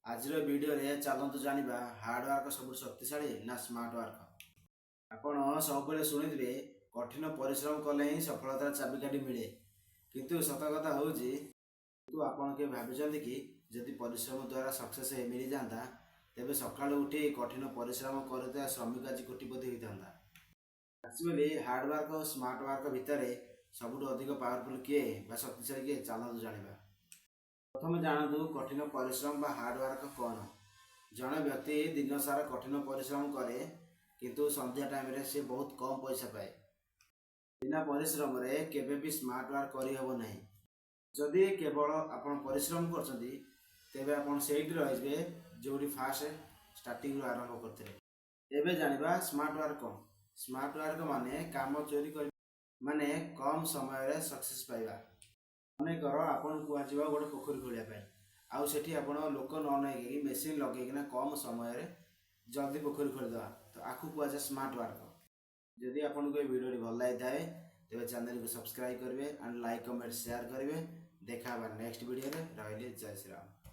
आज वीडियो रे चलतु जानिबा हार्डवर्क सब शक्तिशाली ना स्मार्ट वर्क। आपण सब शुणिथे कठिन परिश्रम कले ही सफलतार चाबिकाठी मिले, किंतु सत कथा हूँ आपड़ के भाई कि जदि परिश्रम द्वारा सक्सेस मिल जाता तेज सका उठी कठिन परिश्रम कर श्रमिक आज कोटिपति होता। एक्चुअली हार्डवर्क और स्मार्ट वर्क भितर सबुठ अधिक पावरफुल किए शक्तिशाली किए चलतु जानिबा। प्रथम जानतु कठिन परिश्रम बा हार्डवर्क कौन। जड़े व्यक्ति दिन सारा कठिन परिश्रम करे किंतु संध्या टाइम रे से बहुत कम पैसा पाए। बिना परिश्रम रे केबे भी स्मार्ट वर्क करी हबो नहीं। जदि केवल आपण परिश्रम करछंती तेबे आपण सेठी रहिबे जोडी फास्ट स्टार्टिंग रो आरंभ करते। एबे जानिबा स्मार्ट वर्क कौन। स्मार्ट वर्क माने काम चोरी कर माने कम समय रे सक्सेस पाइबा। अनेकर आपन कुआजिबा गोटे पोखरी खोलिया आउ सेठी आपण लोक न नहीं मेसीन लगे कम समय जल्दी पोखरी खोलीदेवा तो आखु कुआजे स्मार्ट वर्क। जदि आपन को वीडियो भल लगी थाए तेज चैनल को सब्सक्राइब करेंगे एंड लाइक कमेंट शेयर करेंगे। देखा नेक्स्ट वीडियो रे। रहिले जय श्री राम।